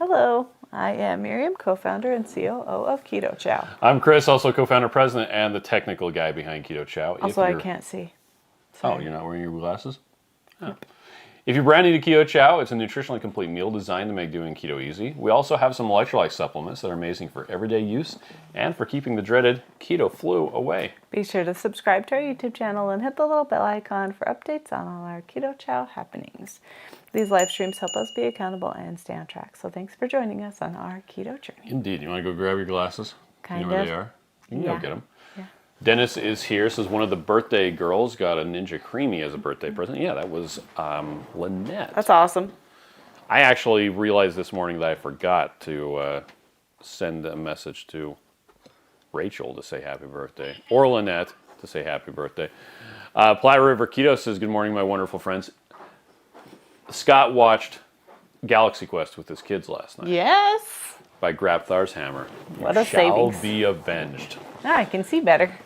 Hello, I am Miriam, co-founder and COO of Keto Chow. I'm Chris, also co-founder, president, and the technical guy behind Keto Chow. Also, I can't see. Oh, you're not wearing your glasses? Oh. Yep. If you're brand new to Keto Chow, it's a nutritionally complete meal designed to make doing keto easy. We also have some electrolyte supplements that are amazing for everyday use and for keeping the dreaded keto flu away. Be sure to subscribe to our YouTube channel and hit the little bell icon for updates on all our Keto Chow happenings. These live streams help us be accountable and stay on track. So thanks for joining us on our keto journey. Indeed. You want to go grab your glasses? Kind you know of. where they are? You can go get them. Yeah. Dennis is here. Says one of the birthday girls got a Ninja Creamy as a birthday present. Yeah, that was Lynette. That's awesome. I actually realized this morning that I forgot to send a message to Rachel to say happy birthday, or Lynette to say happy birthday. Platte River Keto says, good morning, my wonderful friends. Scott watched Galaxy Quest with his kids last night. Yes. By Grabthar's Hammer. What a Shall savings. be avenged. Now I can see better.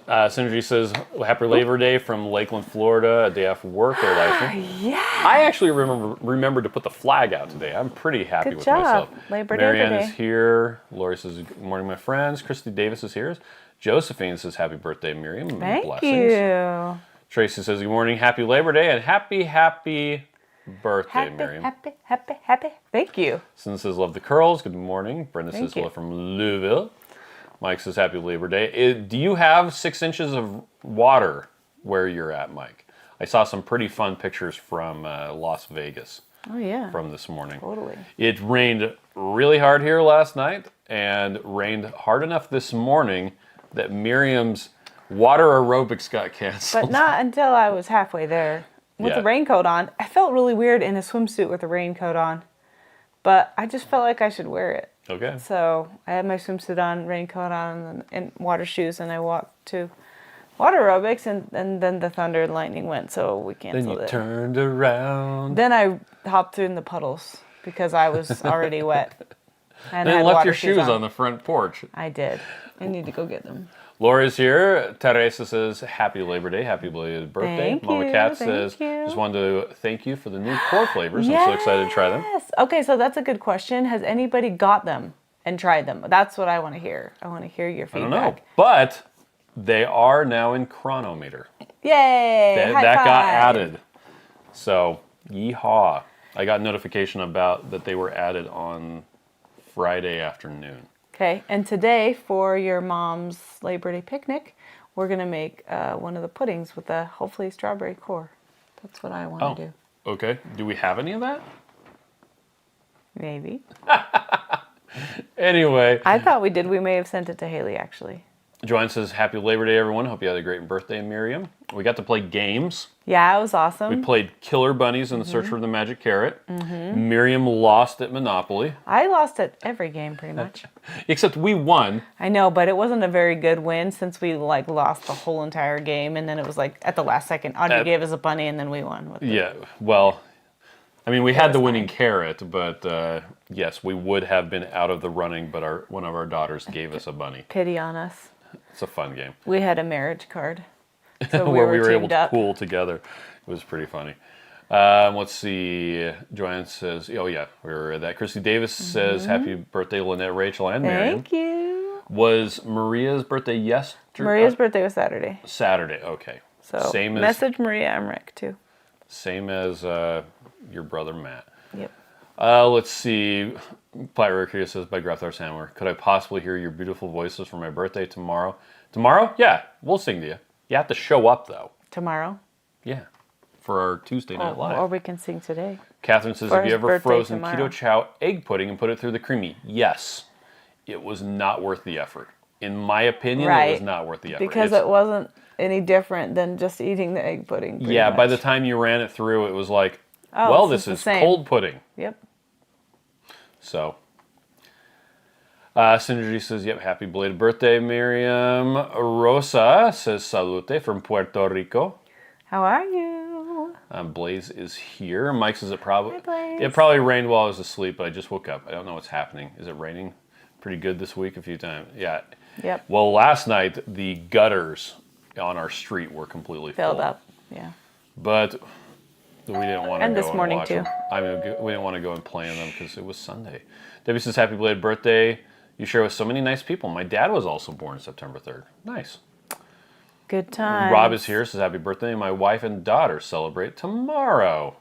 Synergy says, happy Labor Day from Lakeland, Florida, a day off work. Yeah. I actually remembered to put the flag out today. I'm pretty happy with myself. Labor Day Marianne today. is here. Lori says, good morning, my friends. Christy Davis is here. Josephine says, happy birthday, Miriam. Thank Blessings. you. Tracy says, good morning, happy Labor Day, and happy birthday, Miriam. Happy. Thank you. Sin says, love the curls. Good morning. Brenda Thank says, you. hello from Louisville. Mike says, happy Labor Day. Do you have 6 inches of water where you're at, Mike? I saw some pretty fun pictures from Las Vegas. Oh, yeah. From this morning. Totally. It rained really hard here last night and rained hard enough this morning that Miriam's water aerobics got canceled. But not until I was halfway there. With the raincoat on. I felt really weird in a swimsuit with a raincoat on. But I just felt like I should wear it. Okay. So I had my swimsuit on, raincoat on, and water shoes, and I walked to water aerobics, and then the thunder and lightning went, so we canceled Then you it. turned around. Then I hopped in the puddles because I was already wet. And Then had left water your shoes on on the front porch. I did. I need to go get them. Laura's here. Teresa says, happy Labor Day. Happy belated birthday. Thank Mama you, Cat thank says, you. just wanted to thank you for the new core flavors. I'm so excited to try them. Yes. Okay, so that's a good question. Has anybody got them and tried them? That's what I want to hear. I want to hear your I don't feedback. know. But they are now in Chronometer. Yay! High That got five. added. So, yeehaw. I got notification about that they were added on Friday afternoon. Okay, and today for your mom's Labor Day picnic, we're going to make one of the puddings with a hopefully strawberry core. That's what I want to do. Okay. Do we have any of that? Maybe. Anyway. I thought we did. We may have sent it to Haley, actually. Joanne says, happy Labor Day, everyone. Hope you had a great birthday, Miriam. We got to play games. Yeah, it was awesome. We played Killer Bunnies in the Search for the Magic Carrot. Miriam lost at Monopoly. I lost at every game, pretty much. Except we won. I know, but it wasn't a very good win since we lost the whole entire game, and then it was at the last second, Audrey gave us a bunny, and then we won. With Yeah, well, I mean, we had the winning carrot, but yes, we would have been out of the running, but one of our daughters gave us a bunny. Pity on us. It's a fun game. We had a marriage card, so where we were able teamed to up. pool together. It was pretty funny. Let's see. Joanne says, oh yeah, we were at that. Christy Davis says, happy birthday, Lynette, Rachel, and Miriam. Thank you. Was Maria's birthday yesterday? Maria's birthday was Saturday. Saturday, okay. So same as, message Maria Emmerich too. Same as your brother Matt. Yep. Let's see. Platte River says, by Grafthar Sandler, could I possibly hear your beautiful voices for my birthday tomorrow? Tomorrow? Yeah, we'll sing to you. You have to show up, though. Tomorrow? Yeah, for our Tuesday Night Live. Or we can sing today. Catherine says, For have you his ever birthday frozen tomorrow. Keto Chow egg pudding and put it through the creamy? Yes. It was not worth the effort. In my opinion, it was not worth the effort. Because it wasn't any different than just eating the egg pudding. pretty Yeah, by much. the time you ran it through, it was like, Oh, well, this this is the is same. cold pudding. Yep. So, Synergy says, yep, happy belated birthday, Miriam. Rosa says, salute from Puerto Rico. How are you? Blaze is here. Mike says Hi, Blaze. it probably rained while I was asleep, but I just woke up. I don't know what's happening. Is it raining pretty good this week a few times? Yeah. Yep. Well, last night, the gutters on our street were completely Filled full. up. Yeah. But we didn't want to And go this and morning, watch too. them. I mean, we didn't want to go and play on them because it was Sunday. Debbie says, happy belated birthday. You share with so many nice people. My dad was also born September 3rd. Nice. Good time. Rob is here, says happy birthday. My wife and daughter celebrate tomorrow.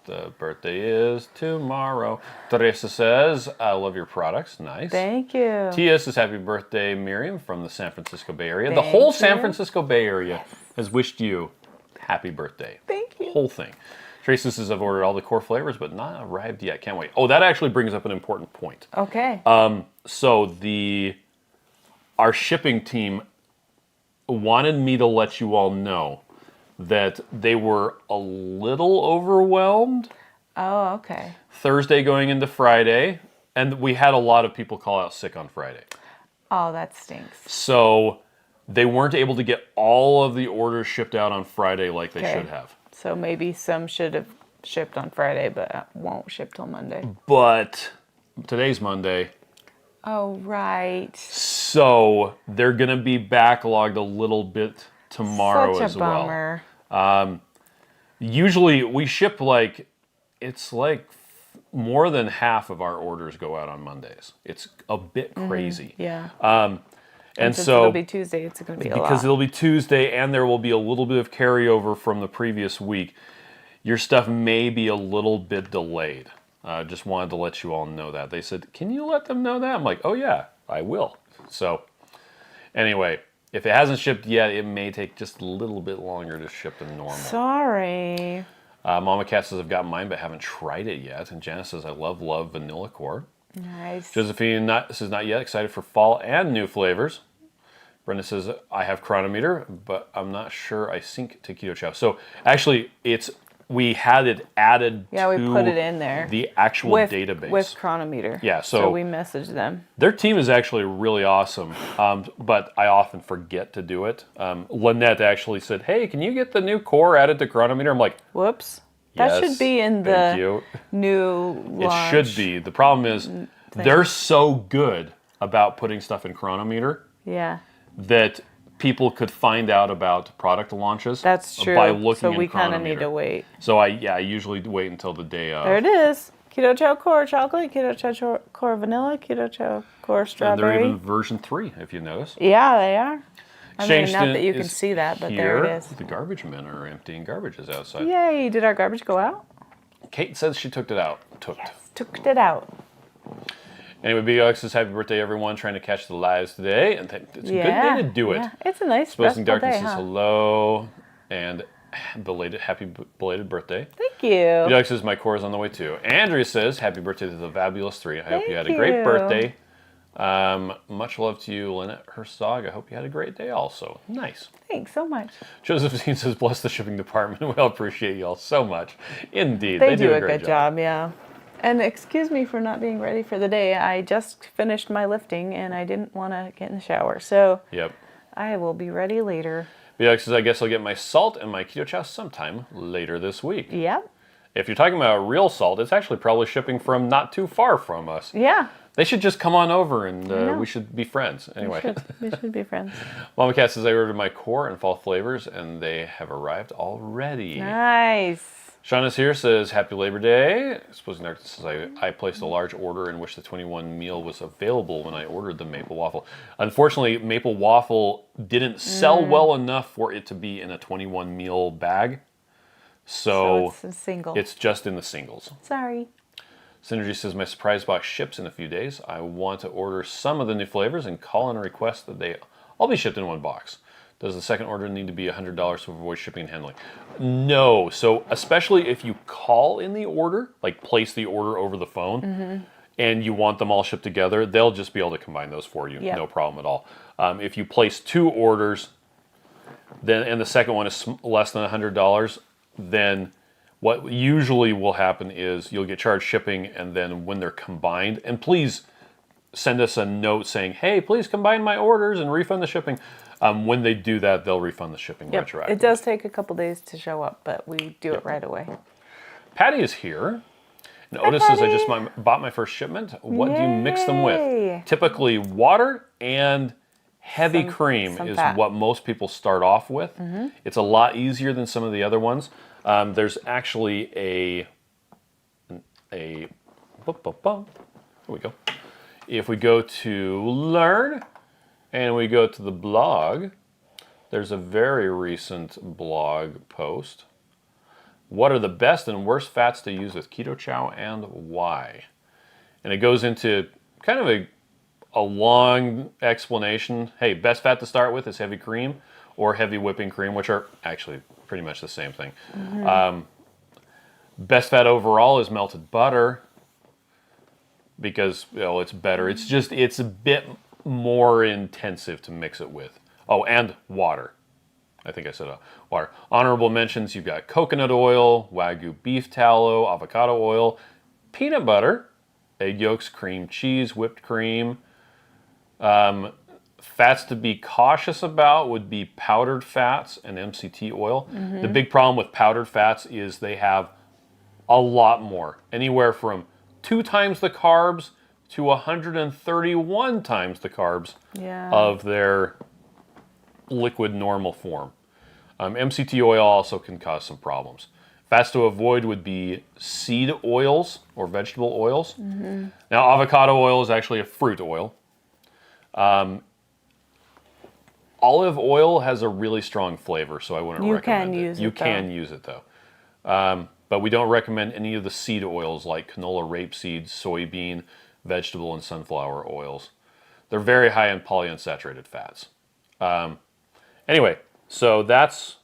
The birthday is tomorrow. Teresa says, I love your products. Nice. Thank you. Tia says, happy birthday, Miriam, from the San Francisco Bay Area. The whole San Francisco Bay Area has wished you happy birthday. Thank you. Whole thing. Tracy says, I've ordered all the core flavors, but not arrived yet. Can't wait. Oh, that actually brings up an important point. Okay. So our shipping team wanted me to let you all know that they were a little overwhelmed Oh, okay. Thursday going into Friday, and we had a lot of people call out sick on Friday. Oh, that stinks. So they weren't able to get all of the orders shipped out on Friday like they should have. So maybe some should have shipped on Friday, but won't ship till Monday. But today's Monday. Oh, right. So they're going to be backlogged a little bit tomorrow as well. Such a bummer. Usually we ship it's more than half of our orders go out on Mondays. It's a bit crazy. Yeah. And since so it'll be Tuesday, it's going to be a lot. because it'll be Tuesday and there will be a little bit of carryover from the previous week, your stuff may be a little bit delayed. Just wanted to let you all know that. They said, can you let them know that? I'm like, oh yeah, I will. So anyway, if it hasn't shipped yet, it may take just a little bit longer to ship than normal. Sorry. Mama Cat says, I've got mine, but haven't tried it yet. And Janice says, I love vanilla core. Nice. Josephine says, not yet. Excited for fall and new flavors. Brenda says, I have Chronometer, but I'm not sure I sync to Keto Chow. So actually, we had it added Yeah, we to put it in there. the actual database. With Chronometer. Yeah, so we messaged them. Their team is actually really awesome, but I often forget to do it. Lynette actually said, hey, can you get the new core added to Chronometer? I'm like, Whoops. That yes, should be in thank the you. new launch. It should be. The problem is they're so good about putting stuff in Chronometer Yeah. that people could find out about product launches. That's true. By looking so in we kind of Chronometer. need to wait. So I usually wait until the day of. There it is. Keto Chow Core Chocolate, Keto Chow Core Vanilla, Keto Chow Core And Strawberry. they're even version 3, if you notice. Yeah, they are. I mean, Exchanged not that you is can see that, but here. there it is. The garbage men are emptying garbages outside. Yay! Did our garbage go out? Kate says she took it out. Took it out. Anyway, Big Alex says, happy birthday, everyone. Trying to catch the lives today. And it's a good day to do it. Yeah. It's a nice Exposing restful Darkness day, says hello. And happy belated birthday. Thank you. Big Alex says, my core is on the way too. Andrea says, happy birthday to the Fabulous 3. I hope you had a great you. birthday. Much love to you, Lynette Herzog. I hope you had a great day also. Nice. Thanks so much. Josephine says, bless the shipping department. We all appreciate you all so much. Indeed. They do a great good job, yeah. And excuse me for not being ready for the day. I just finished my lifting and I didn't want to get in the shower. So Yep. I will be ready later. Alex says, I guess I'll get my salt and my Keto Chow sometime later this week. Yep. If you're talking about real salt, it's actually probably shipping from not too far from us. Yeah. They should just come on over and we should be friends. Anyway. We should be friends. Mama Cat says, I ordered my core and fall flavors and they have arrived already. Nice. Shauna's here, says, happy Labor Day. Supposing Darkness says, I placed a large order in which the 21 meal was available when I ordered the maple waffle. Unfortunately, maple waffle didn't sell well enough for it to be in a 21 meal bag. So it's a single. It's just in the singles. Sorry. Synergy says, my surprise box ships in a few days. I want to order some of the new flavors and call and request that they all be shipped in one box. Does the second order need to be $100 to avoid shipping and handling? No. So especially if you call in the order, like place the order over the phone, and you want them all shipped together, they'll just be able to combine those for you. Yep. No problem at all. If you place 2 orders, then and the second one is less than $100, then what usually will happen is you'll get charged shipping, and then when they're combined, and please send us a note saying, hey, please combine my orders and refund the shipping. When they do that, they'll refund the shipping retroactively. It does take a couple days to show up, but we do it right away. Patty is here. And Otis says, I just bought my first shipment. What do you mix them with? Yay. Typically water and Heavy cream some is fat. what most people start off with. It's a lot easier than some of the other ones. There's actually a here we go. If we go to Learn and we go to the blog, there's a very recent blog post. What are the best and worst fats to use with Keto Chow and why? And it goes into kind of a long explanation. Hey, best fat to start with is heavy cream or heavy whipping cream, which are actually pretty much the same thing. Best fat overall is melted butter because it's better. It's a bit more intensive to mix it with. Oh, and water. I think I said water. Honorable mentions, you've got coconut oil, Wagyu beef tallow, avocado oil, peanut butter, egg yolks, cream cheese, whipped cream. Fats to be cautious about would be powdered fats and MCT oil. The big problem with powdered fats is they have a lot more, anywhere from 2 times the carbs to 131 times the carbs of their liquid normal form. MCT oil also can cause some problems. Fats to avoid would be seed oils or vegetable oils. Now, avocado oil is actually a fruit oil. Olive oil has a really strong flavor, so I wouldn't recommend it. You can use it though. But we don't recommend any of the seed oils like canola, rapeseed, soybean, vegetable, and sunflower oils. They're very high in polyunsaturated fats. Anyway, so that's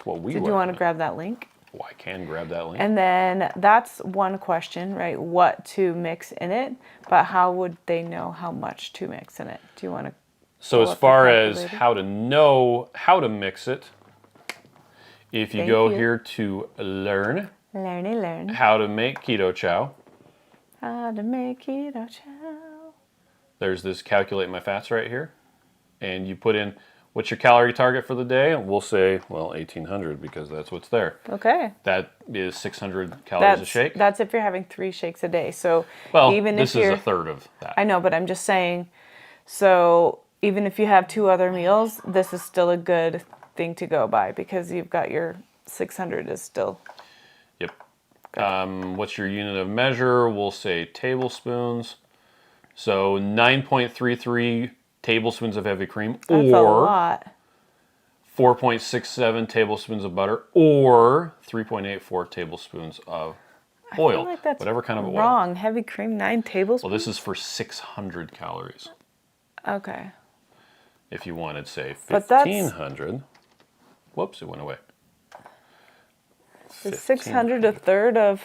what we Did you want to grab that link? Oh, I can grab that link. And then that's one question, right? What to mix in it, but how would they know how much to mix in it? Do you want to? So as far as how to know how to mix it, if you go here to learn how to make Keto Chow. How to make Keto Chow. There's this calculate my fats right here. And you put in what's your calorie target for the day? And we'll say, well, 1,800 because that's what's there. Okay. That is 600 calories a shake. That's if you're having 3 shakes a day. So even this is a third of that. I know, but I'm just saying, so even if you have 2 other meals, this is still a good thing to go by because you've got your 600 is still. Yep. What's your unit of measure? We'll say tablespoons. So 9.33 tablespoons of heavy cream, That's a lot. 4.67 tablespoons of butter, or 3.84 tablespoons of oil. I feel like that's whatever kind of oil. Wrong. Heavy cream, 9 tablespoons. Well, this is for 600 calories. Okay. If you wanted, say, 1,500. Whoops, it went away. Is 600 a third of?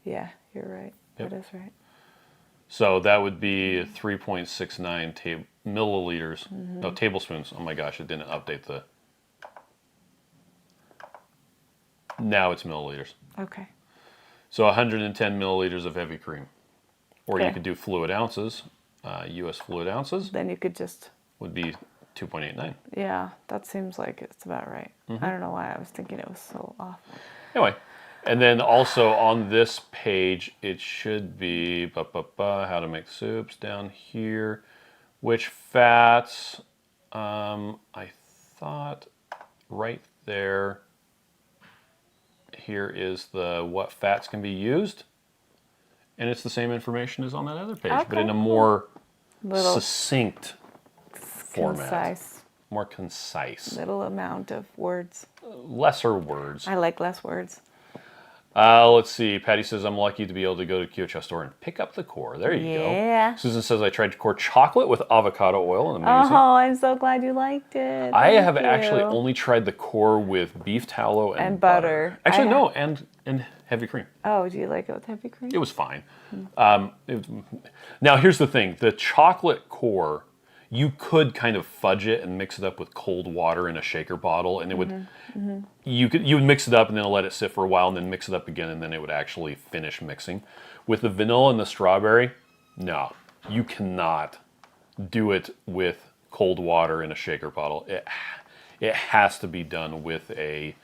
Yeah, you're right. Yep. That is right. So that would be 3.69 milliliters. No, tablespoons. Oh my gosh, it didn't update the. Now it's milliliters. Okay. So 110 milliliters of heavy cream. Or you could do fluid ounces, U.S. fluid ounces. Then you could just. Would be 2.89. Yeah, that seems like it's about right. I don't know why I was thinking it was so off. Anyway, and then also on this page, it should be how to make soups down here. Which fats? I thought right there. Here is the what fats can be used, and it's the same information as on that other page, but in a more succinct format. Concise. More concise. Little amount of words. Lesser words. I like less words. Let's see. Patty says, I'm lucky to be able to go to Keto Chow store and pick up the core. There you go. Susan says, I tried to core chocolate with avocado oil. And amazing. Oh, I'm so glad you liked it. I have actually only tried the core with beef tallow and butter. Actually, no, and heavy cream. Oh, do you like it with heavy cream? It was fine. Now, here's the thing. The chocolate core, you could kind of fudge it and mix it up with cold water in a shaker bottle, and it would you would mix it up and then let it sit for a while, and then mix it up again, and then it would actually finish mixing. With the vanilla and the strawberry, no, you cannot do it with cold water in a shaker bottle. It has to be done with a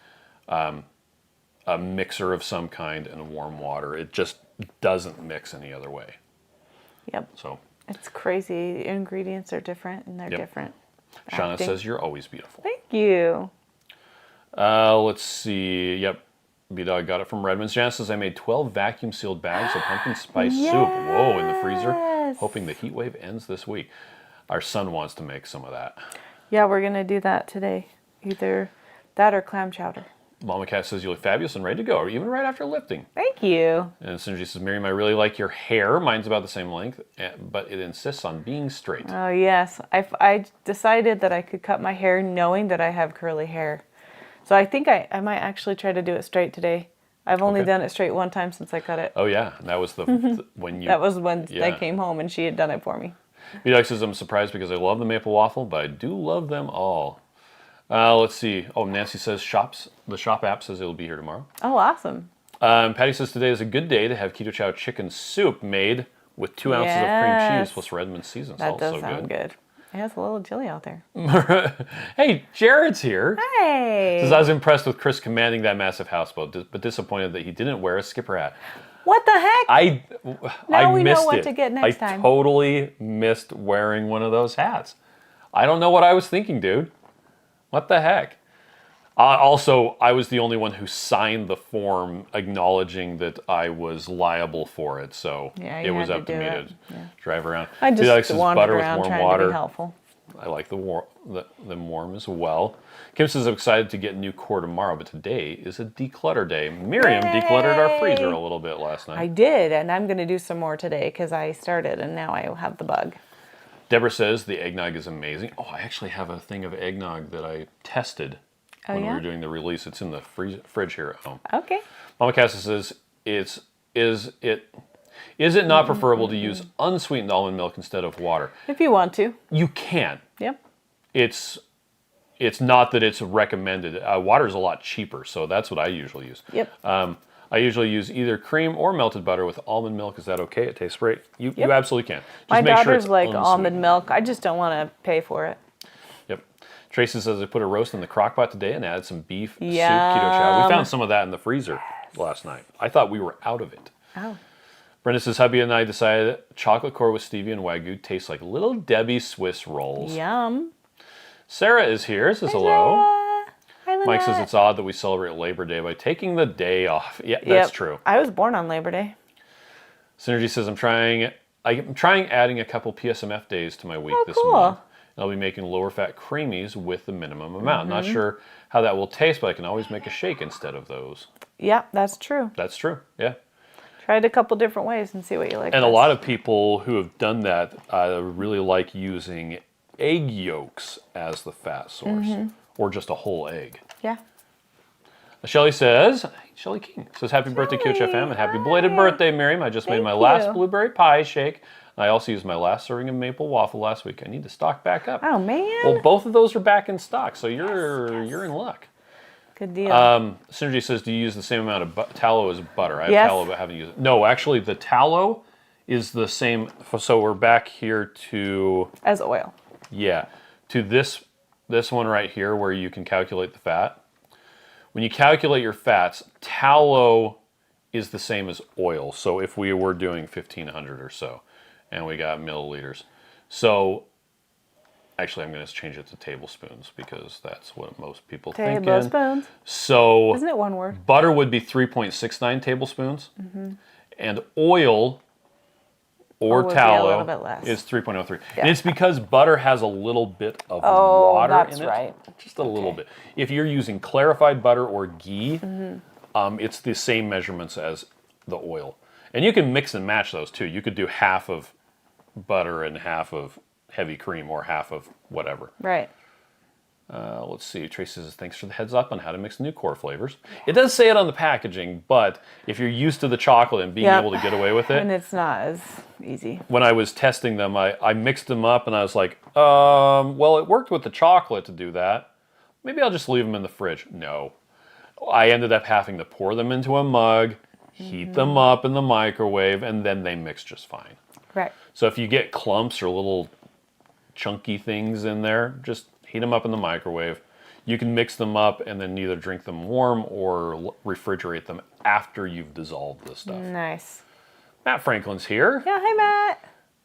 mixer of some kind and warm water. It just doesn't mix any other way. Yep. So. It's crazy. The ingredients are different, and they're different. Shauna acting. says you're always beautiful. Thank you. Let's see. Yep. B-Dog got it from Redmond's. Janice says, I made 12 vacuum-sealed bags of pumpkin spice soup. Whoa, in the freezer. Hoping the heat wave ends this week. Our son wants to make some of that. Yeah, we're going to do that today. Either that or clam chowder. Mama Cat says, you look fabulous and ready to go, even right after lifting. Thank you. And Synergy says, Miriam, I really like your hair. Mine's about the same length, but it insists on being straight. Oh, yes. I decided that I could cut my hair knowing that I have curly hair. So I think I might actually try to do it straight today. I've only done it straight one time since I cut it. Oh, yeah. And that was when you... That was when I came home and she had done it for me. B-Dog says, I'm surprised because I love the maple waffle, but I do love them all. Let's see. Oh, Nancy says the shop app says it'll be here tomorrow. Oh, awesome. Patty says today is a good day to have Keto Chow chicken soup made with 2 ounces of cream cheese plus Redmond seasoned salt. That does sound good. It has a little chilly out there. Hey, Jared's here. Hey. Says I was impressed with Chris commanding that massive houseboat, but disappointed that he didn't wear a skipper hat. What the heck? I we missed know what it. to get next time. I totally missed wearing one of those hats. I don't know what I was thinking, dude. What the heck? Also, I was the only one who signed the form acknowledging that I was liable for it, so it was up to me to drive around. I just wandered butter around with warm trying water. to be helpful. I like them warm as well. Kim says I'm excited to get new core tomorrow, but today is a declutter day. Miriam decluttered our freezer a little bit last night. I did, and I'm going to do some more today because I started and now I have the bug. Deborah says the eggnog is amazing. Oh, I actually have a thing of eggnog that I tested when we were doing the release. It's in the fridge here at home. Okay. Mama Casa says, is it not preferable to use unsweetened almond milk instead of water? If you want to. You can. Yep. It's not that it's recommended. Water is a lot cheaper, so that's what I usually use. Yep. I usually use either cream or melted butter with almond milk. Is that okay? It tastes great. You absolutely can. Just My make sure daughter's it's like unsweetened. almond milk. I just don't want to pay for it. Yep. Tracy says I put a roast in the crock pot today and added some beef soup keto chow. We found some of that in the freezer last night. I thought we were out of it. Oh. Brenda says hubby and I decided chocolate core with stevia and wagyu tastes like Little Debbie Swiss rolls. Yum. Sarah is here. Says hello. Hi, Mike says it's odd that we celebrate Labor Day by taking the day off. Yeah, that's true. I was born on Labor Day. Synergy says I'm trying adding a couple PSMF days to my week this cool. month. And I'll be making lower fat creamies with the minimum amount. Not sure how that will taste, but I can always make a shake instead of those. Yeah, that's true. That's true. Yeah. Try it a couple different ways and see what you like. And a lot of people who have done that really like using egg yolks as the fat source, or just a whole egg. Yeah. Shelly King says, happy birthday, Keto Chow fam, and happy belated birthday, Miriam. I just made my last blueberry pie shake. I also used my last serving of maple waffle last week. I need to stock back up. Oh, man. Well, both of those are back in stock, so you're in luck. Good deal. Synergy says, do you use the same amount of tallow as butter? I have tallow, but haven't used it. No, actually, the tallow is the same. So we're back here to... As oil. Yeah, to this one right here where you can calculate the fat. When you calculate your fats, tallow is the same as oil. So if we were doing 1,500 or so, and we got milliliters. So actually, I'm going to change it to tablespoons because that's what most people think. Tablespoons. So isn't it one word? Butter would be 3.69 tablespoons, and oil or tallow is 3.03. Yeah. And it's because butter has a little bit of water in it. That's right. Just a little bit. If you're using clarified butter or ghee, it's the same measurements as the oil. And you can mix and match those too. You could do half of butter and half of heavy cream or half of whatever. Right. Let's see. Tracy says, thanks for the heads up on how to mix new core flavors. It does say it on the packaging, but if you're used to the chocolate and being able to get away with it. And it's not as easy. When I was testing them, I mixed them up and I was like, well, it worked with the chocolate to do that. Maybe I'll just leave them in the fridge. No. I ended up having to pour them into a mug, heat them up in the microwave, and then they mix just fine. Right. So if you get clumps or little chunky things in there, just heat them up in the microwave. You can mix them up and then either drink them warm or refrigerate them after you've dissolved the stuff. Nice. Matt Franklin's here. Yeah, hi Matt.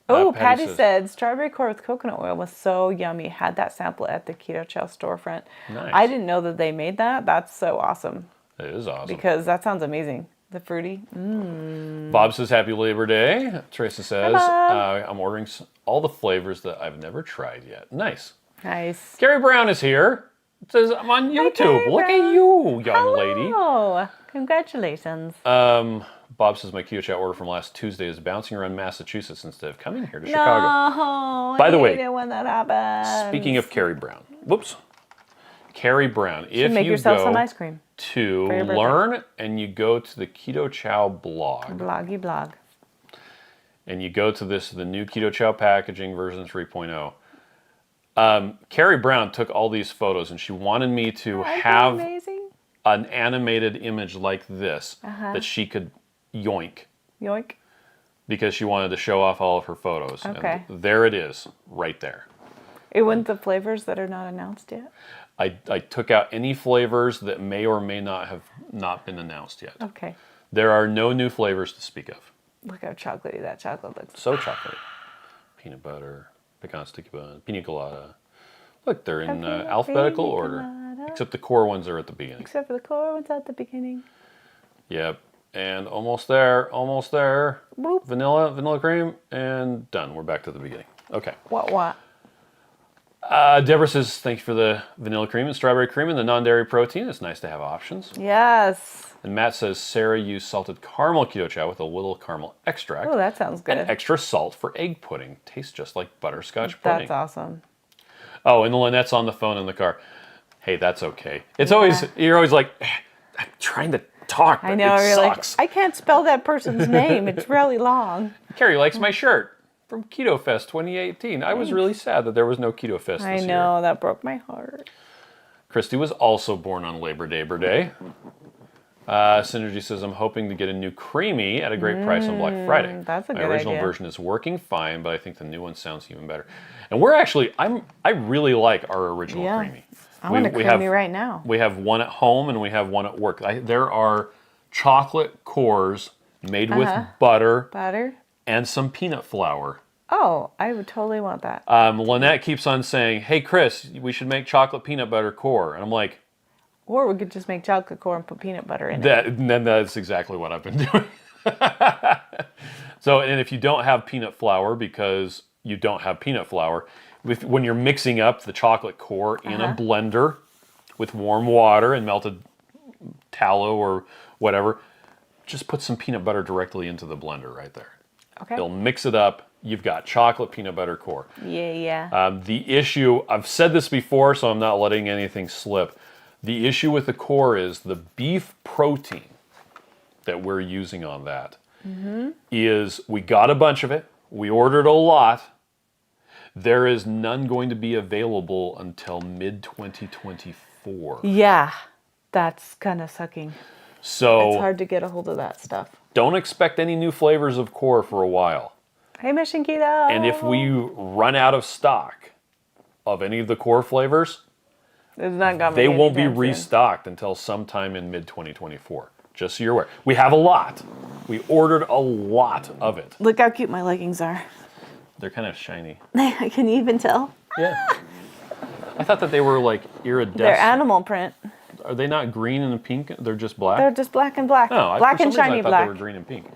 Oh, Patty said strawberry core with coconut oil was so yummy. Had that sample at the Keto Chow storefront. Nice. I didn't know that they made that. That's so awesome. It is awesome. Because that sounds amazing. The fruity. Bob says Happy Labor Day. Teresa says Bob. I'm ordering all the flavors that I've never tried yet. Nice. Nice. Carrie Brown is here. It says I'm on YouTube. Look at you, young lady. Oh, congratulations. Bob says my Keto Chow order from last Tuesday is bouncing around Massachusetts instead of coming here to Chicago. No, By the I way, hate it when that happens. Speaking of Carrie Brown, Carrie Brown, if make you yourself go some ice cream to learn and you go to the Keto Chow blog, bloggy blog, and you go to the new Keto Chow packaging version 3.0. Carrie Brown took all these photos and she wanted me to have an animated image like this that she could yoink. Yoink. Because she wanted to show off all of her photos. Okay. And there it is, right there. It wasn't the flavors that are not announced yet? I took out any flavors that may or may not have not been announced yet. Okay. There are no new flavors to speak of. Look how chocolatey that chocolate looks. So chocolatey. Peanut butter, pecan sticky bun, pina colada. Look, they're in alphabetical order. Except the core ones are at the beginning. Except for the core ones at the beginning. Yep. And almost there, almost there. Boop. Vanilla cream, and done. We're back to the beginning. Okay. What? Deborah says, thanks for the vanilla cream and strawberry cream and the non-dairy protein. It's nice to have options. Yes. And Matt says, Sarah used salted caramel Keto Chow with a little caramel extract. Oh, that sounds good. And extra salt for egg pudding. Tastes just like butterscotch pudding. That's awesome. Oh, and Lynette's on the phone in the car. Hey, that's okay. It's always, you're always like, I'm trying to talk, but I know, it you're sucks. like, I can't spell that person's name. It's really long. Carrie likes my shirt from Keto Fest 2018. I was really sad that there was no Keto Fest this year. I know, that broke my heart. Christy was also born on Labor Day. Synergy says, I'm hoping to get a new creamy at a great price on Black Friday. That's a good idea. My original version is working fine, but I think the new one sounds even better. And we're actually, I really like our original creamy. I want a creamy right now. We have one at home and we have one at work. There are chocolate cores made with butter and some peanut flour. Oh, I would totally want that. Lynette keeps on saying, hey, Chris, we should make chocolate peanut butter core. And I'm like, or we could just make chocolate core and put peanut butter in it. And then that's exactly what I've been doing. So, and if you don't have peanut flour, because you don't have peanut flour, when you're mixing up the chocolate core in a blender with warm water and melted tallow or whatever, just put some peanut butter directly into the blender right there. Okay. It'll mix it up. You've got chocolate peanut butter core. Yeah. The issue, I've said this before, so I'm not letting anything slip. The issue with the core is the beef protein that we're using on that is, we got a bunch of it. We ordered a lot. There is none going to be available until mid-2024. Yeah, that's kind of sucking. So it's hard to get a hold of that stuff. Don't expect any new flavors of core for a while. Hey, Mission Keto. And if we run out of stock of any of the core flavors, they won't be restocked until sometime in mid-2024. Just so you're aware. We have a lot. We ordered a lot of it. Look how cute my leggings are. They're kind of shiny. Can you even tell? Yeah. I thought that they were like iridescent. They're animal print. Are they not green and pink? They're just black? They're just black and black. No, black for and some reason shiny I thought black. they were green and pink.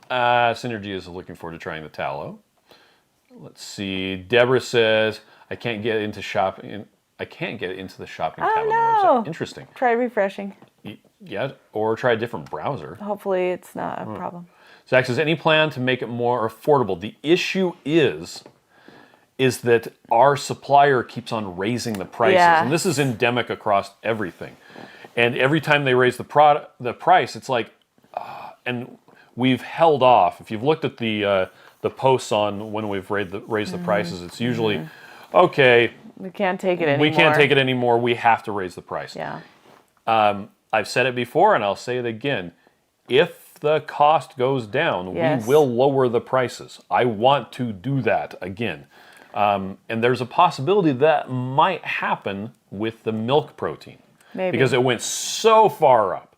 Synergy is looking forward to trying the tallow. Let's see. Deborah says, I can't get into shopping. I can't get into the shopping tab on the website. Interesting. Try refreshing. Yeah, or try a different browser. Hopefully it's not a problem. Zach says, any plan to make it more affordable? The issue is that our supplier keeps on raising the prices. Yeah. And this is endemic across everything. And every time they raise the price, it's like, and we've held off. If you've looked at the posts on when we've raised the prices, it's usually, okay, we can't take it anymore. We can't take it anymore. We have to raise the price. Yeah. I've said it before, and I'll say it again. If the cost goes down, we will lower the prices. I want to do that again. And there's a possibility that might happen with the milk protein. Maybe. Because it went so far up.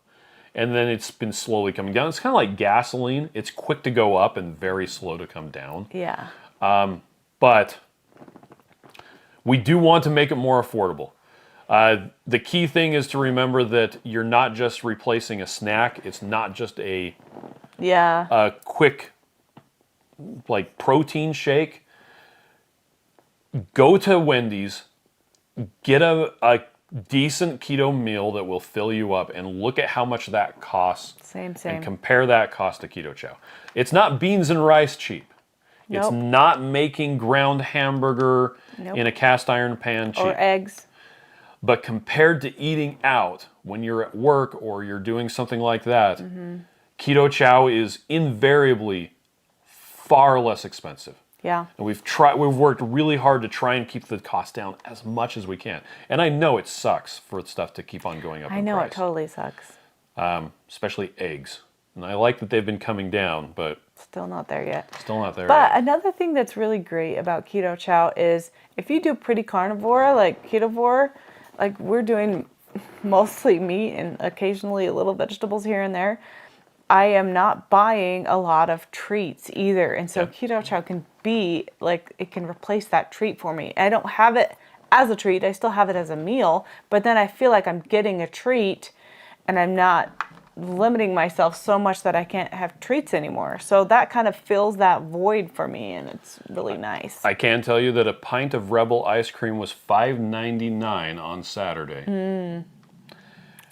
and then it's been slowly coming down. It's kind of like gasoline. It's quick to go up and very slow to come down. Yeah. But we do want to make it more affordable. The key thing is to remember that you're not just replacing a snack. It's not just a quick like protein shake. Go to Wendy's, get a decent keto meal that will fill you up, and look at how much that costs. Same. And compare that cost to Keto Chow. It's not beans and rice cheap. Nope. It's not making ground hamburger in a cast iron pan cheap. Or eggs. But compared to eating out when you're at work or you're doing something like that, Keto Chow is invariably far less expensive. Yeah. And we've worked really hard to try and keep the cost down as much as we can. And I know it sucks for stuff to keep on going up in price. I know it totally sucks. Especially eggs. And I like that they've been coming down, but still not there yet. Still not there But yet. another thing that's really great about Keto Chow is if you do pretty carnivore, like ketovore, like we're doing mostly meat and occasionally a little vegetables here and there, I am not buying a lot of treats either. And so Keto Chow can be like, it can replace that treat for me. I don't have it as a treat. I still have it as a meal, but then I feel like I'm getting a treat and I'm not limiting myself so much that I can't have treats anymore. So that kind of fills that void for me, and it's really nice. I can tell you that a pint of Rebel ice cream was $5.99 on Saturday.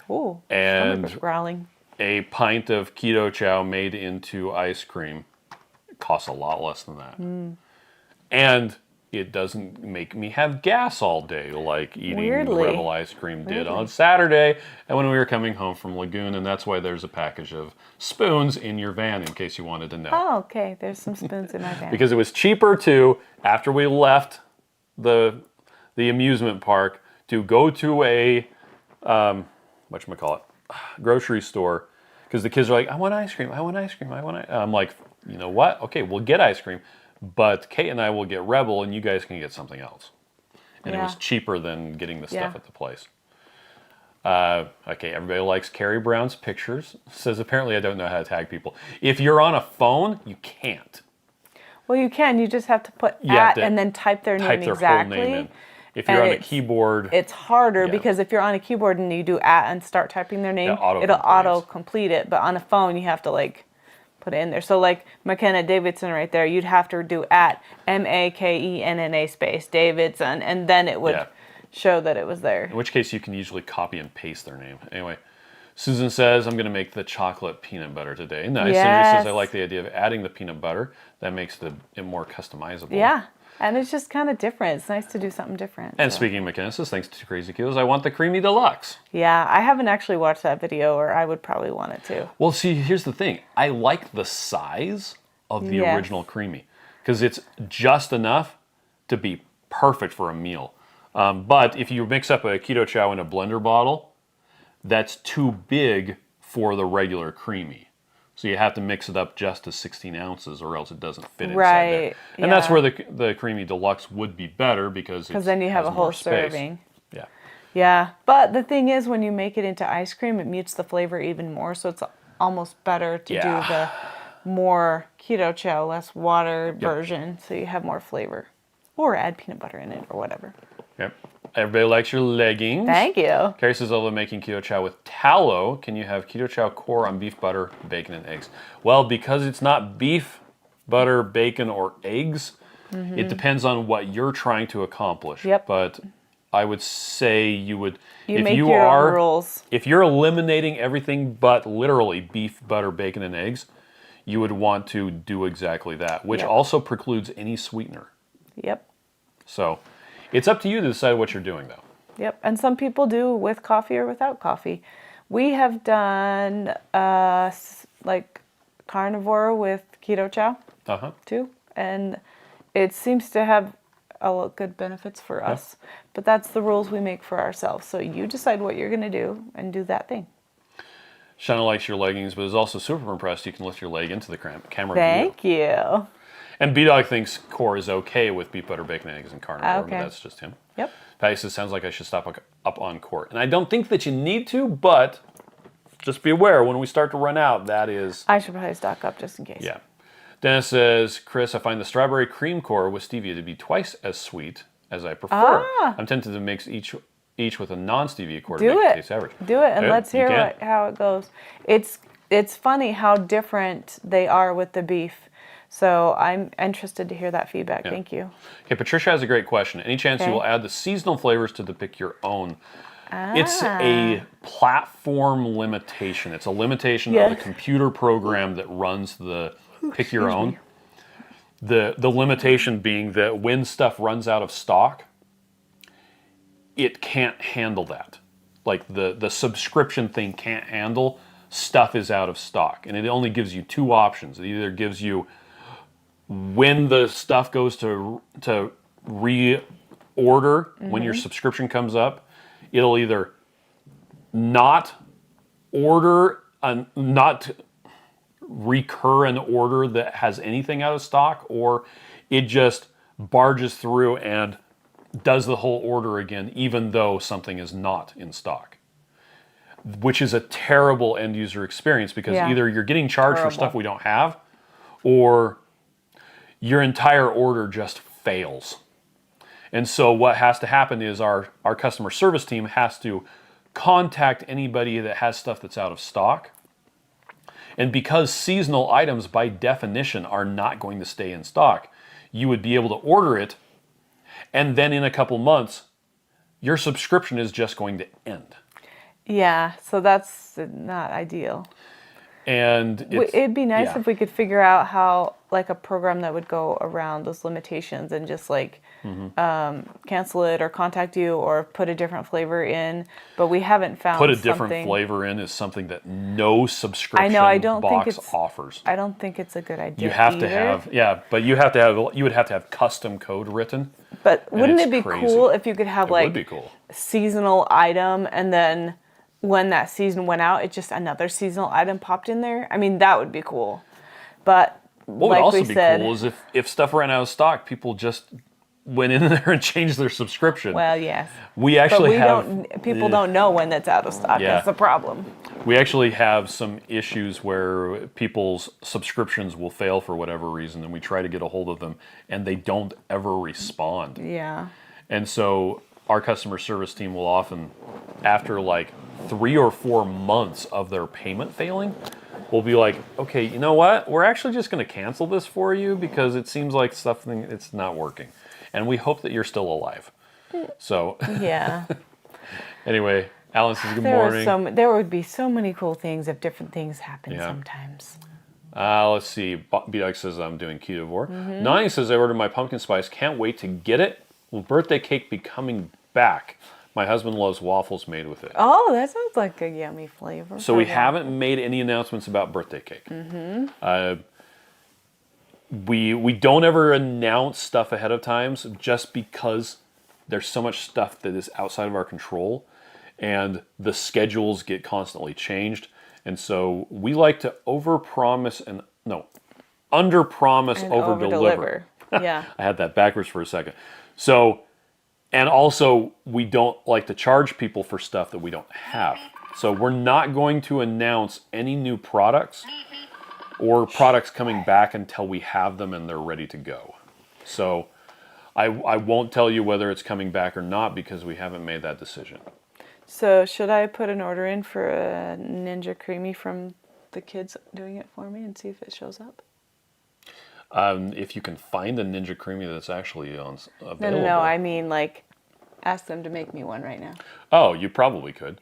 Ooh, and stomach was growling. A pint of Keto Chow made into ice cream costs a lot less than that. And it doesn't make me have gas all day like eating Rebel ice cream did on Saturday and when we were coming home from Lagoon, and that's why there's a package of spoons in your van in case you wanted to know. Oh, okay. There's some spoons in my van. Because it was cheaper too, after we left the amusement park, to go to a whatchamacallit, grocery store, because the kids are like, I want ice cream, I want ice cream, I want ice cream. I'm like, you know what? Okay, we'll get ice cream, but Kate and I will get Rebel, and you guys can get something else. And it was cheaper than getting the stuff at the place. Okay, everybody likes Carrie Brown's pictures. Says apparently I don't know how to tag people. If you're on a phone, you can't. Well, you can. You just have to put and then type their name exactly. Type their full name in. If you're on a keyboard, it's harder because if you're on a keyboard and you do @ and start typing their name, it'll auto-complete it. But on a phone, you have to like put it in there. So like McKenna Davidson right there, you'd have to do @ MAKENNA space Davidson, and then it would show that it was there. In which case you can usually copy and paste their name. Anyway, Susan says, I'm going to make the chocolate peanut butter today. Nice. Cindy says, I like the idea of adding the peanut butter. That makes it more customizable. Yeah. And it's just kind of different. It's nice to do something different. And speaking of McKenna says, thanks to Crazy Kilos, I want the creamy deluxe. Yeah, I haven't actually watched that video, or I would probably want it to. Well, see, here's the thing. I like the size of the original creamy because it's just enough to be perfect for a meal. But if you mix up a Keto Chow in a blender bottle, that's too big for the regular creamy. So you have to mix it up just to 16 ounces or else it doesn't fit inside there. And that's where the Creamy Deluxe would be better because then you have a whole serving. Yeah. Yeah, but the thing is when you make it into ice cream, it mutes the flavor even more. So it's almost better to do the more Keto Chow, less water version so you have more flavor. Or add peanut butter in it or whatever. Yep. Everybody likes your leggings. Thank you. Carrie says, I love making Keto Chow with tallow. Can you have Keto Chow core on beef butter, bacon, and eggs? Well, because it's not beef, butter, bacon, or eggs, it depends on what you're trying to accomplish. Yep. But I would say you would, if make your own rules. If you're eliminating everything but literally beef, butter, bacon, and eggs, you would want to do exactly that, which also precludes any sweetener. Yep. So it's up to you to decide what you're doing, though. Yep, and some people do with coffee or without coffee. We have done like carnivore with Keto Chow too, and it seems to have a lot good benefits for us. But that's the rules we make for ourselves. So you decide what you're going to do and do that thing. Shauna likes your leggings, but is also super impressed you can lift your leg into the camera Thank view. you. And B-Dog thinks core is okay with beef, butter, bacon, eggs, and carnivore, but that's just him. Yep. Patty says, sounds like I should stop up on core. And I don't think that you need to, but just be aware when we start to run out, that is... I should probably stock up just in case. Yeah. Dennis says, Chris, I find the strawberry cream core with stevia to be twice as sweet as I prefer. I'm tempted to mix each with a non-stevia core to make it taste average. Do it, and let's hear how it goes. It's funny how different they are with the beef. So I'm interested to hear that feedback. Yeah. Thank you. Okay, Patricia has a great question. Any chance you will add the seasonal flavors to the Pick Your Own? It's a platform limitation. It's a limitation of the computer program that runs the Pick Your Own. The limitation being that when stuff runs out of stock, it can't handle that. Like the subscription thing can't handle stuff is out of stock. And it only gives you two options. It either gives you when the stuff goes to reorder when your subscription comes up, it'll either not recur an order that has anything out of stock, or it just barges through and does the whole order again, even though something is not in stock. Which is a terrible end user experience because either you're getting charged for stuff we don't have, or your entire order just fails. And so what has to happen is our customer service team has to contact anybody that has stuff that's out of stock. And because seasonal items by definition are not going to stay in stock, you would be able to order it, and then in a couple months, your subscription is just going to end. Yeah, so that's not ideal. And it'd be nice if we could figure out how, like, a program that would go around those limitations and just like cancel it or contact you or put a different flavor in. But we haven't found put a different flavor in is something that no subscription box offers. I don't think it's a good idea. You have to have but you would have to have custom code written. But wouldn't it be cool if you could have seasonal item, and then when that season went out, it just another seasonal item popped in there? I mean, that would be cool. But what would also be cool is if stuff ran out of stock, people just went in there and changed their subscription. Well, yes. People don't know when that's out of stock. That's the problem. We actually have some issues where people's subscriptions will fail for whatever reason, and we try to get a hold of them, and they don't ever respond. Yeah. And so our customer service team will often, after like 3 or 4 months of their payment failing, we'll be like, okay, you know what? We're actually just going to cancel this for you because it seems like it's not working. And we hope that you're still alive. So yeah. Anyway, Alan says good morning. There would be so many cool things if different things happen sometimes. Let's see. B-Dog says I'm doing ketovore. Nani says I ordered my pumpkin spice. Can't wait to get it. Will birthday cake be coming back? My husband loves waffles made with it. Oh, that sounds like a yummy flavor. So we haven't made any announcements about birthday cake. We don't ever announce stuff ahead of time just because there's so much stuff that is outside of our control, and the schedules get constantly changed. And so we like to under-promise, over-deliver. Yeah. I had that backwards for a second. So, and also we don't like to charge people for stuff that we don't have. So we're not going to announce any new products or products coming back until we have them and they're ready to go. So I won't tell you whether it's coming back or not because we haven't made that decision. So should I put an order in for a Ninja Creamy from the kids doing it for me and see if it shows up? If you can find a Ninja Creamy that's actually available. No. I mean, like, ask them to make me one right now. Oh, you probably could.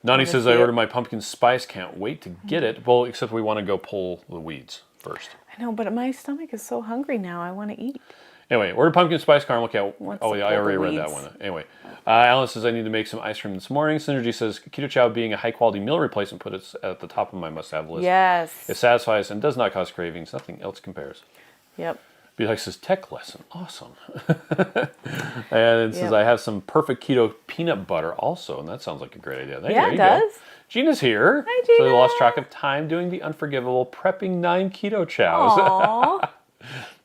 Nani says, I ordered my pumpkin spice. Can't wait to get it. Well, except we want to go pull the weeds first. I know, but my stomach is so hungry now. I want to eat. Anyway, ordered pumpkin spice caramel cat. Oh, yeah, I already read that one. Anyway, Alan says, I need to make some ice cream this morning. Synergy says, Keto Chow being a high-quality meal replacement put it at the top of my must-have list. Yes. It satisfies and does not cause cravings. Nothing else compares. Yep. B-Like says, tech lesson. Awesome. And it says, I have some perfect keto peanut butter also, and that sounds like a great idea. There you does. Go. Gina's here. Hi, Gina. So we lost track of time doing the unforgivable prepping 9 keto chows. Aww.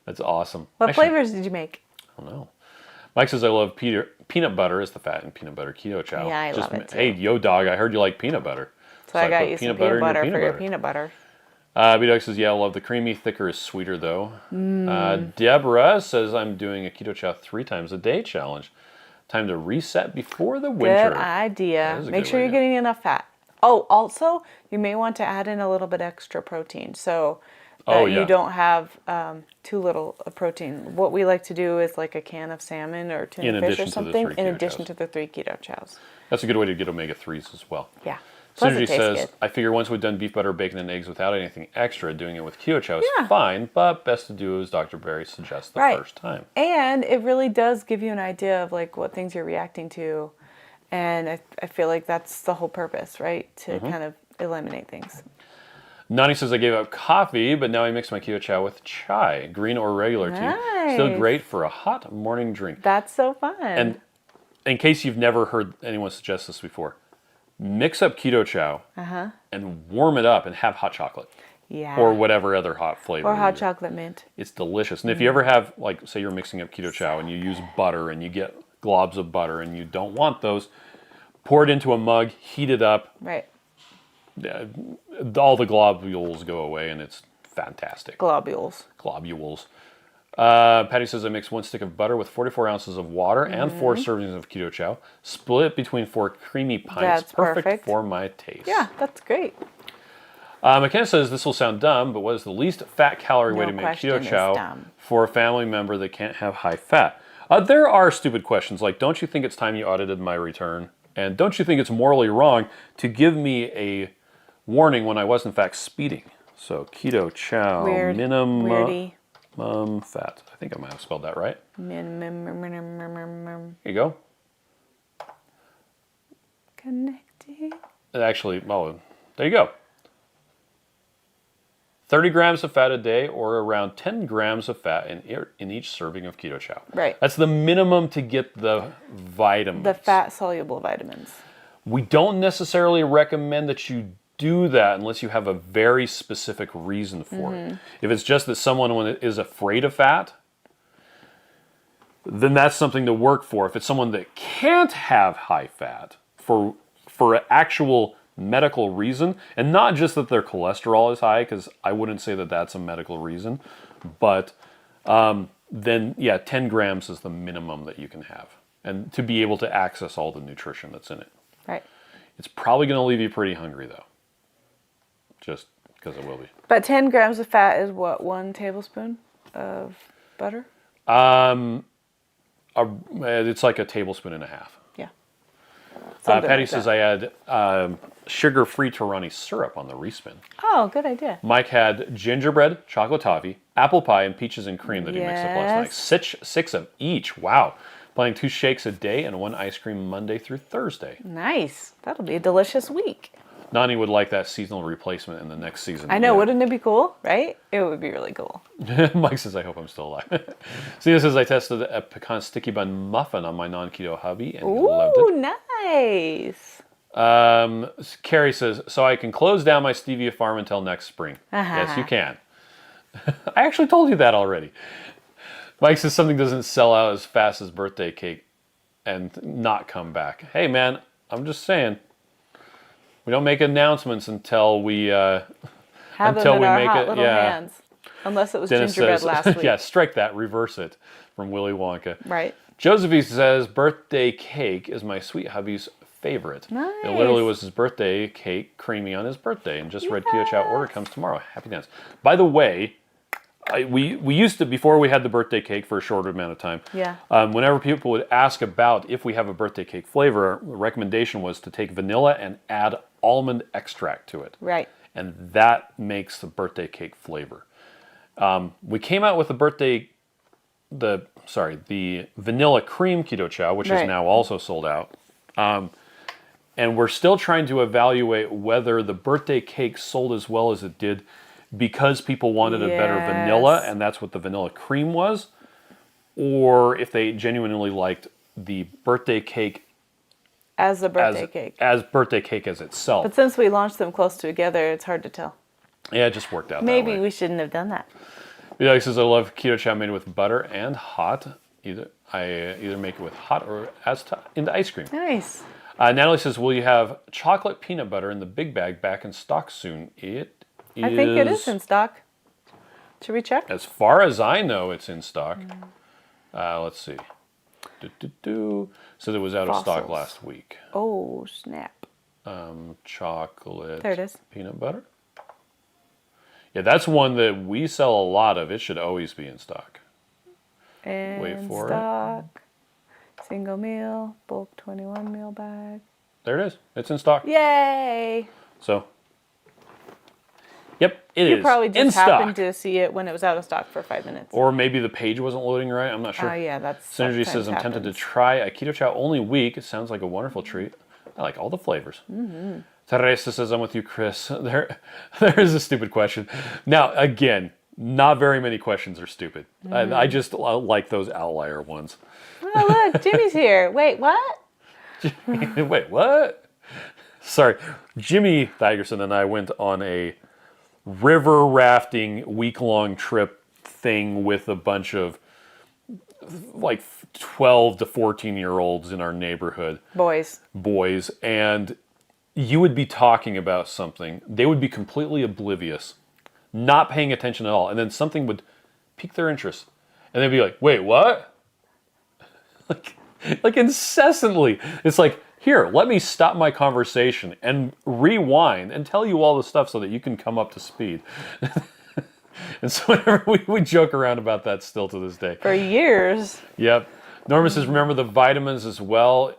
That's awesome. What flavors did you make? I don't know. Mike says, I love peanut butter is the fat in peanut butter keto chow. Yeah, I love it too. Hey, yo dog, I heard you like peanut butter. So I got put you some peanut butter peanut in your butter for your butter. peanut butter. B-Dog says, yeah, I love the creamy. Thicker is sweeter, though. Deborah says, I'm doing a Keto Chow 3 times a day challenge. Time to reset before the winter. Good idea. That is a Make good sure you're idea. getting enough fat. Oh, also, you may want to add in a little bit extra protein so that you don't have too little protein. What we like to do is like a can of salmon or tuna fish or something in addition to the 3 Keto Chows. That's a good way to get omega-3s as well. Yeah. Plus Synergy it tastes says, good. I figure once we've done beef butter, bacon, and eggs without anything extra, doing it with Keto Chow is fine, but best to do as Dr. Barry suggests the first time. And it really does give you an idea of like what things you're reacting to. And I feel like that's the whole purpose, right? To kind of eliminate things. Nani says, I gave up coffee, but now I mix my Keto Chow with chai, green or regular tea. Still great for a hot morning drink. That's so fun. And in case you've never heard anyone suggest this before, mix up Keto Chow and warm it up and have hot chocolate. Yeah. Or whatever other hot flavor. Or hot chocolate mint. It's delicious. And if you ever have, like, say you're mixing up Keto Chow and you use butter and you get globs of butter and you don't want those, pour it into a mug, heat it up. Right. All the globules go away and it's fantastic. Globules. Patty says I mix 1 stick of butter with 44 ounces of water and 4 servings of Keto Chow. Split between 4 creamy pints. That's perfect for my taste. Yeah, that's great. McKenna says this will sound dumb, but what is the least fat calorie way to make Keto Chow for a family member that can't have high fat? There are stupid questions like, don't you think it's time you audited my return? And don't you think it's morally wrong to give me a warning when I was in fact speeding? So Keto Chow, minimum fat. I think I might have spelled that right. Here you go. Connecting. Actually, oh, there you go. 30 grams of fat a day or around 10 grams of fat in each serving of Keto Chow. Right. That's the minimum to get the vitamins. The fat-soluble vitamins. We don't necessarily recommend that you do that unless you have a very specific reason for it. If it's just that someone is afraid of fat, then that's something to work for. If it's someone that can't have high fat for an actual medical reason, and not just that their cholesterol is high, because I wouldn't say that that's a medical reason, but then yeah, 10 grams is the minimum that you can have, and to be able to access all the nutrition that's in it. Right. It's probably going to leave you pretty hungry though, just because it will be. But 10 grams of fat is what, 1 tablespoon of butter? It's like a tablespoon and a half. Yeah. Patty says I had sugar-free Torani syrup on the respin. Oh, good idea. Mike had gingerbread, chocolate toffee, apple pie, and peaches and cream that he mixed up last night. Six of each. Wow. Planning 2 shakes a day and 1 ice cream Monday through Thursday. Nice. That'll be a delicious week. Nani would like that seasonal replacement in the next season. I know. Wouldn't it be cool? Right? It would be really cool. Mike says, I hope I'm still alive. Cena says, I tested a pecan sticky bun muffin on my non-keto hubby and he loved it. Nice. Carrie says, so I can close down my stevia farm until next spring. Yes, you can. I actually told you that already. Mike says something doesn't sell out as fast as birthday cake and not come back. Hey, man, I'm just saying. We don't make announcements until we have them in our hot little hands. Unless it was Dennis gingerbread says, last week. Yeah, strike that, reverse it from Willy Wonka. Right. Josephine says, birthday cake is my sweet hubby's favorite. Nice. It literally was his birthday cake, creamy on his birthday, and just read Keto Chow order comes tomorrow. Happy dance. By the way, we used to, before we had the birthday cake for a shorter amount of time, whenever people would ask about if we have a birthday cake flavor, the recommendation was to take vanilla and add almond extract to it. Right. And that makes the birthday cake flavor. We came out with the vanilla cream Keto Chow, which is now also sold out. And we're still trying to evaluate whether the birthday cake sold as well as it did because people wanted a better vanilla, and that's what the vanilla cream was, or if they genuinely liked the birthday cake as a birthday cake. As birthday cake as itself. But since we launched them close together, it's hard to tell. Yeah, it just worked out Maybe that way. We shouldn't have done that. Yeah, he says, I love Keto Chow made with butter and hot. I either make it with hot or into ice cream. Nice. Natalie says, will you have chocolate peanut butter in the big bag back in stock soon? It is. I think it is in stock. Should we check? As far as I know, it's in stock. Let's see. So it was out of stock Fossils. last week. Oh, snap. Chocolate. There it is. Peanut butter. Yeah, that's one that we sell a lot of. It should always be in stock. In Wait for stock. Single meal, bulk 21 meal bag. There it is. It's in stock. Yay! So, yep, it is You probably in just stock. happened to see it when it was out of stock for 5 minutes. Or maybe the page wasn't loading right. I'm not sure. Oh, yeah, that's Synergy sometimes says, I'm tempted to happens. try a Keto Chow only week. It sounds like a wonderful treat. I like all the flavors. Teresa says, I'm with you, Chris. There is a stupid question. Now, again, not very many questions are stupid. I just like those outlier ones. Oh, look, Jimmy's here. Wait, what? Wait, what? Sorry. Jimmy Thigerson and I went on a river rafting week-long trip thing with a bunch of like 12 to 14-year-olds in our neighborhood. Boys. And you would be talking about something. They would be completely oblivious, not paying attention at all. And then something would pique their interest. And they'd be like, wait, what? like incessantly. It's like, here, let me stop my conversation and rewind and tell you all the stuff so that you can come up to speed. And so whenever we joke around about that still to this day. For years. Yep. Norma says, remember the vitamins as well.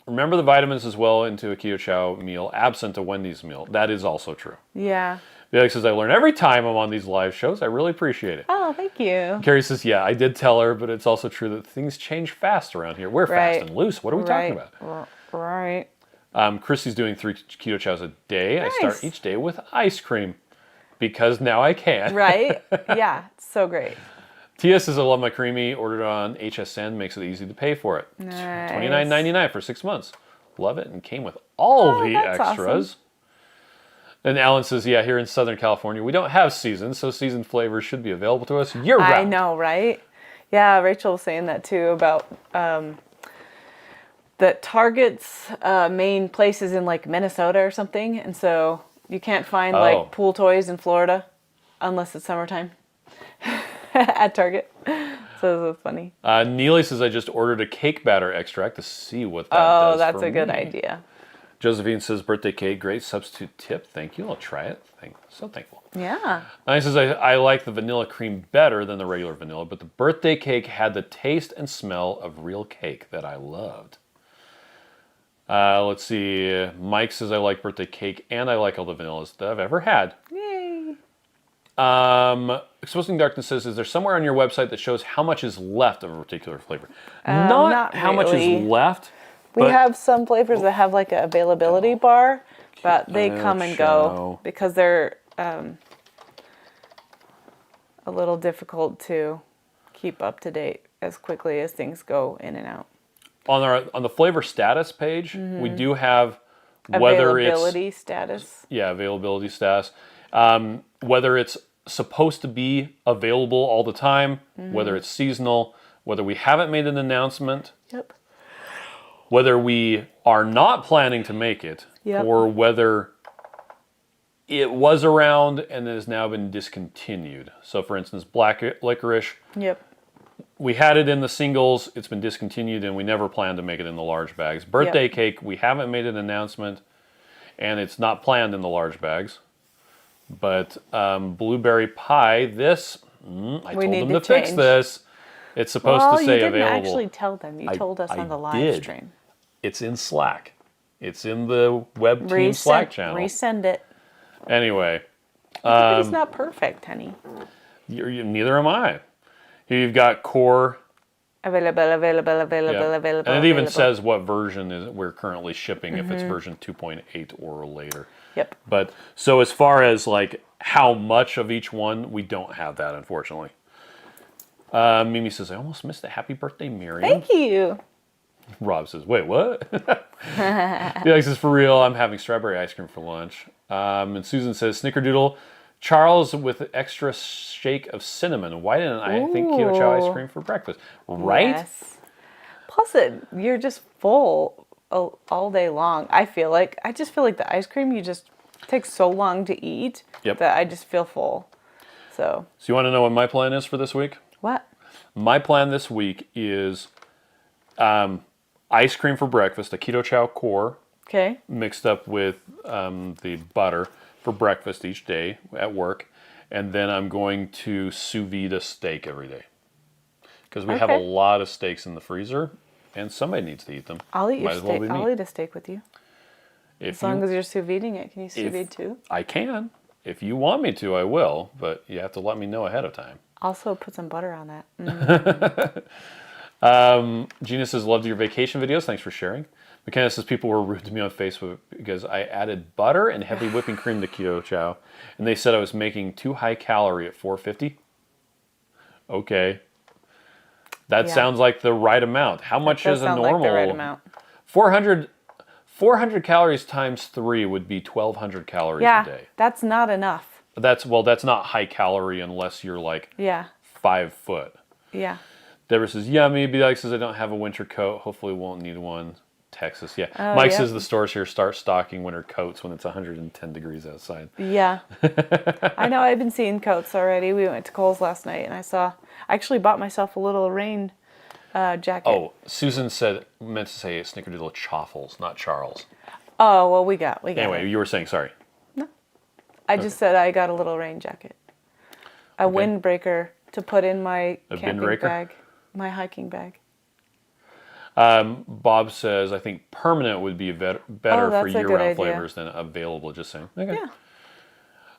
Remember the vitamins as well into a Keto Chow meal, absent a Wendy's meal. That is also true. Yeah. Felix says, I learn every time I'm on these live shows. I really appreciate it. Oh, thank you. Carrie says, yeah, I did tell her, but it's also true that things change fast around here. We're fast and loose. What are we talking about? Right. Chrissy's doing 3 Keto Chows a day. Nice. I start each day with ice cream because now I can. Right? Yeah, it's so great. Tia says, I love my creamy. Ordered on HSN. Makes it easy to pay for it. Nice. $29.99 for 6 months. Love it. And came with all the that's extras. awesome. And Alan says, yeah, here in Southern California, we don't have seasons, so seasoned flavors should be available to us year-round. I know, right? Yeah, Rachel was saying that too about that Target's main place is in like Minnesota or something. And so you can't find like pool toys in Florida unless it's summertime at Target. So it's funny. Neely says, I just ordered a cake batter extract to see what that does. Oh, that's for a good me. idea. Josephine says, birthday cake, great substitute tip. Thank you. I'll try it. So thankful. Yeah. He says, I like the vanilla cream better than the regular vanilla, but the birthday cake had the taste and smell of real cake that I loved. Let's see. Mike says, I like birthday cake and I like all the vanillas that I've ever had. Yay. Exposing Darkness says, is there somewhere on your website that shows how much is left of a particular flavor? Not how much really. is left. We have some flavors that have like an availability bar, but they come and go because they're a little difficult to keep up to date as quickly as things go in and out. On the flavor status page, we do have whether availability status. Yeah, availability status. Whether it's supposed to be available all the time, whether it's seasonal, whether we haven't made an announcement. Yep. Whether we are not planning to make it, or whether it was around and has now been discontinued. So, for instance, black licorice. Yep. We had it in the singles. It's been discontinued, and we never planned to make it in the large bags. Birthday cake, we haven't made an announcement, and it's not planned in the large bags. But blueberry pie, I told them to fix this. It's supposed to say available. You didn't actually tell them. You told us on the live stream. It's in Slack. It's in the web team Slack channel. Resend it. Anyway. Everybody's not perfect, honey. Neither am I. Here you've got core. Available. And it even says what version we're currently shipping, if it's version 2.8 or later. Yep. But so as far as like how much of each one, we don't have that, unfortunately. Mimi says, I almost missed it. Happy birthday, Miriam. Thank you. Rob says, wait, what? Felix says, for real, I'm having strawberry ice cream for lunch. And Susan says, Snickerdoodle, Charles with extra shake of cinnamon. Why didn't I think Keto Chow ice cream for breakfast? Right? Yes. Plus, you're just full all day long. I just feel like the ice cream takes so long to eat Yep. that I just feel full. So you want to know what my plan is for this week? what? My plan this week is ice cream for breakfast, a Keto Chow core Okay. mixed up with the butter for breakfast each day at work. And then I'm going to sous vide a steak every day. Because we have a Okay. lot of steaks in the freezer, and somebody needs to eat them. I'll eat your Might as well steak. be me. I'll eat a steak with you. If As long as you're sous videing it. Can you sous if vide too? I can. If you want me to, I will, but you have to let me know ahead of time. Also put some butter on that. Gina says, loved your vacation videos. Thanks for sharing. McKenna says, people were rude to me on Facebook because I added butter and heavy whipping cream to Keto Chow, and they said I was making too high calorie at 450. Okay. That Yeah. sounds like the right amount. How much Does is a sound normal? like the right amount. 400 calories times 3 would be 1,200 calories Yeah, a day. that's not enough. That's not high calorie unless you're like Yeah, 5 foot. yeah. Deborah says, yummy. B-Like says, I don't have a winter coat. Hopefully won't need one. Texas, yeah. Oh, Mike yeah. says the stores here start stocking winter coats when it's 110 degrees outside. Yeah. I know, I've been seeing coats already. We went to Kohl's last night and I actually bought myself a little rain jacket. Oh, Susan meant to say Snickerdoodle Chaffles, not Charles. Oh, well, we got Anyway, it. you were saying, sorry. I just said I got a little rain jacket. A windbreaker to put in my camping windbreaker? bag, my hiking bag. Bob says, I think permanent would be better for that's a good year-round idea. flavors than available. Just saying. Okay. Yeah.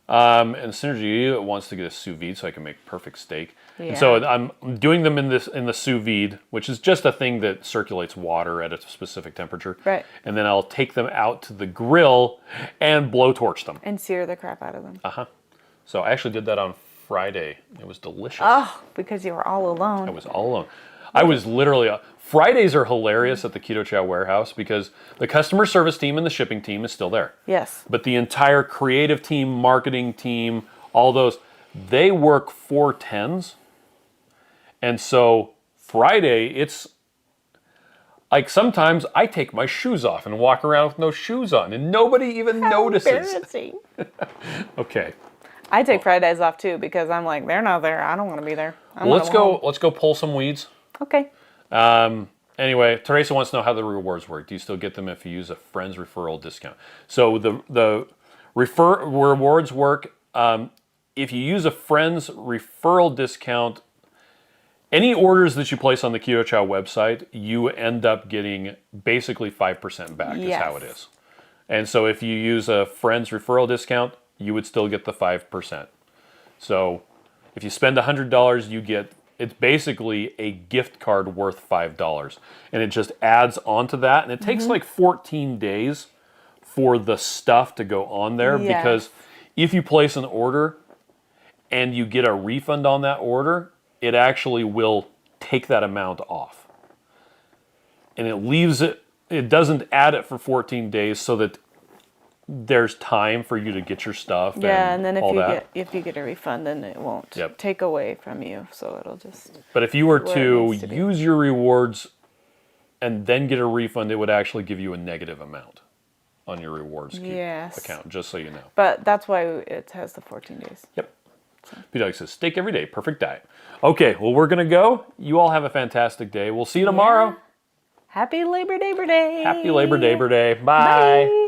And Synergy wants to get a sous vide so I can make perfect steak. Yeah. And so I'm doing them in the sous vide, which is just a thing that circulates water at a specific temperature. Right. And then I'll take them out to the grill and blowtorch them. And sear the crap out of them. So I actually did that on Friday. It was delicious. Oh, because you were all alone. I was all alone. I was literally... Fridays are hilarious at the Keto Chow warehouse because the customer service team and the shipping team is still there. Yes. But the entire creative team, marketing team, all those, they work 4/10s. And so Friday, it's like sometimes I take my shoes off and walk around with no shoes on and nobody even notices. Embarrassing. Okay. I take Fridays off too because I'm like, they're not there. I don't want to be there. Let's go pull some weeds. Okay. Anyway, Teresa wants to know how the rewards work. Do you still get them if you use a friend's referral discount? So the rewards work if you use a friend's referral discount. Any orders that you place on the Keto Chow website, you end up getting basically 5% back. Is how it is. And so if you use a friend's referral discount, you would still get the 5%. So if you spend $100, you get. It's basically a gift card worth $5. And it just adds on to that. And it takes like 14 days for the stuff to go on there. Yes. Because if you place an order and you get a refund on that order, it actually will take that amount off. And it doesn't add it for 14 days so that there's time for you to get your stuff. Yeah, and then if if you get a refund, then it won't take away from you. So it'll just. But if you were to needs to be. use your rewards and then get a refund, it would actually give you a negative amount on your rewards account, just so you know. But that's why it has the 14 days. Yep. P-Dog says, steak every day, perfect diet. Okay, well, we're going to go. You all have a fantastic day. We'll see you tomorrow. Happy Labor Day, Day. Happy Labor Day, Day. Bye. Bye.